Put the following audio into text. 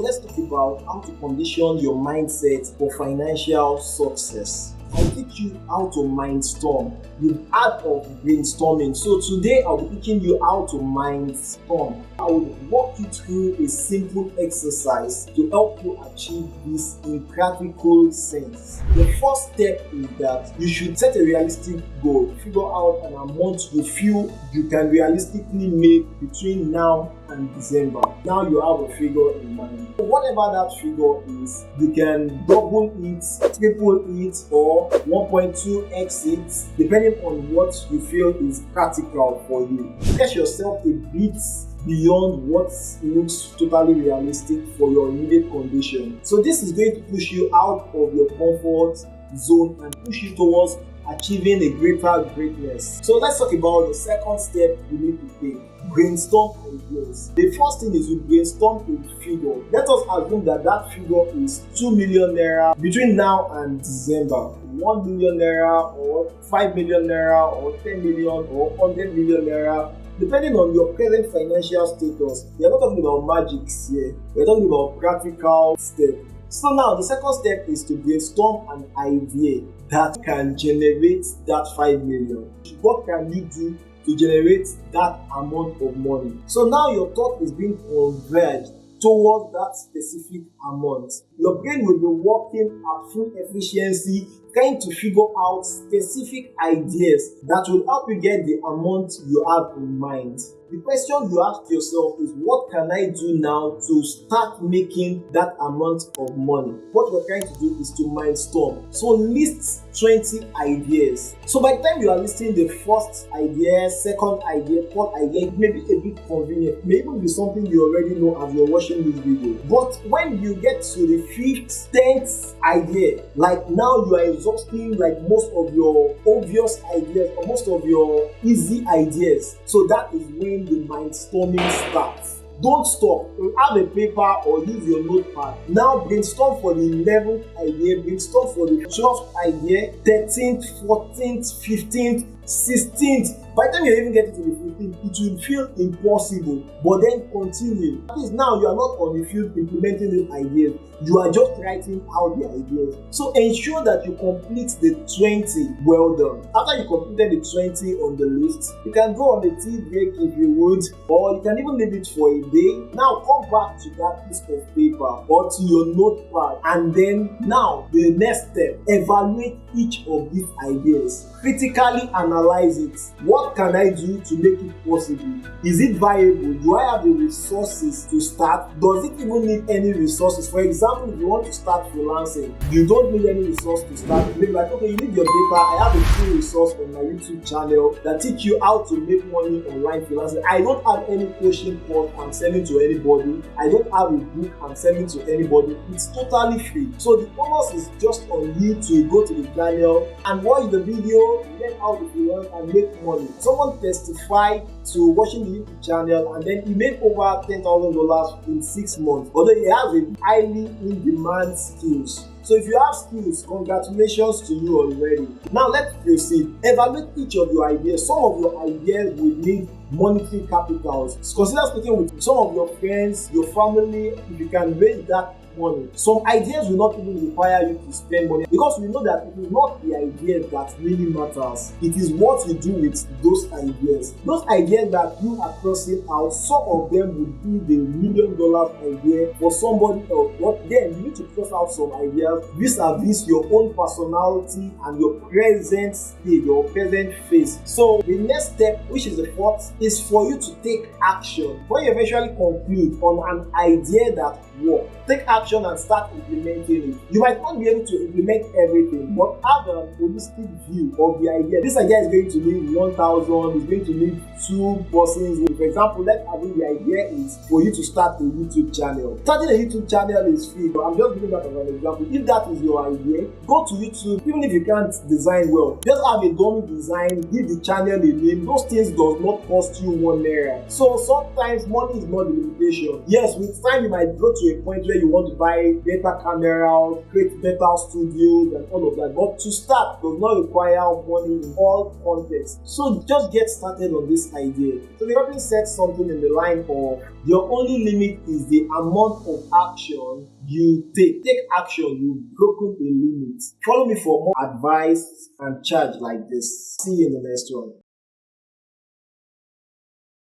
let's talk about how to condition your mindset for financial success. I'll teach you how to mindstorm. You've heard of brainstorming. So today I'll be teaching you how to mindstorm. I will walk you through a simple exercise to help you achieve this in practical sense. The first step is that you should set a realistic goal. Figure out an amount you feel you can realistically make between now and December. Now you have a figure in mind. Whatever that figure is, you can double it, triple it, or 1.2x it, depending on what you feel is practical for you. Test yourself a bit beyond what looks totally realistic for your immediate condition. So this is going to push you out of your comfort zone and push you towards achieving a greater greatness. So let's talk about the second step you need to take. Brainstorm ideas. The first thing is you brainstorm a figure. Let us assume that figure is 2 million naira between now and December. 1 million naira or 5 million naira or 10 million or 100 million naira. Depending on your present financial status, we are not talking about magics here. We are talking about practical steps. So now the second step is to brainstorm an idea that can generate that 5 million. What can you do to generate that amount of money? So now your thought is being converged towards that specific amount. Your brain will be working at full efficiency, trying to figure out specific ideas that will help you get the amount you have in mind. The question you ask yourself is, what can I do now to start making that amount of money? What we're trying to do is to mindstorm. So list 20 ideas. So by the time you are listing the first idea, second idea, third idea, it may be a bit convenient. It may even be something you already know as you're watching this video. But when you get to the 5th, 10th idea, like now you are exhausting like most of your obvious ideas or most of your easy ideas. So that is when the mindstorming starts. Don't stop. Have a paper or use your notepad. Now brainstorm for the 11th idea, brainstorm for the 12th idea, 13th, 14th, 15th, 16th. By the time you even get to the 15th, it will feel impossible, but then continue. At least now you are not on the field implementing these ideas. You are just writing out the ideas. So ensure that you complete the 20 well done. After you completed the 20 on the list, you can go on a tea break if you would, or you can even leave it for a day. Now come back to that piece of paper or to your notepad, and then now the next step, evaluate each of these ideas. Critically analyze it. What can I do to make it possible? Is it viable? Do I have the resources to start? Does it even need any resources? For example, if you want to start freelancing, you don't need any resource to start. Maybe like, okay, you need your data. I have a free resource on my YouTube channel that teach you how to make money online freelancing. I don't have any coaching course I'm selling to anybody. I don't have a book I'm selling to anybody. It's totally free. So the onus is just on you to go to the channel and watch the video, learn how to freelance and make money. Someone testified to watching the YouTube channel and then he made over $10,000 in 6 months. Although he has a highly in-demand skills. So if you have skills, congratulations to you already. Now let's proceed. Evaluate each of your ideas. Some of your ideas will need monetary capitals. Consider speaking with some of your friends, your family, if you can raise that money. Some ideas will not even require you to spend money, because we know that it is not the idea that really matters. It is what you do with those ideas. Those ideas that you are crossing out, some of them would be the $1 million idea for somebody else. But then you need to cross out some ideas vis-a-vis your own personality and your present state, your present phase. So the next step, which is the fourth, is for you to take action. When you eventually conclude on an idea that works, take action and start implementing it. You might not be able to implement everything, but have a holistic view of the idea. This idea is going to need 1,000, it's going to need 2 persons. For example, let's assume the idea is for you to start a YouTube channel. Starting a YouTube channel is free, but I'm just giving that as an example. If that is your idea, go to YouTube. Even if you can't design well, just have a dummy design, give the channel a name. Those things does not cost you 1 naira. So sometimes money is not the limitation. Yes, with time you might go to a point where you want to buy better cameras, create better studios and all of that. But to start does not require money in all contexts. So just get started on this idea. So the author said something in the line of, your only limit is the amount of action you take. Take action, you've broken the limit. Follow me for more advice and charge like this. See you in the next one.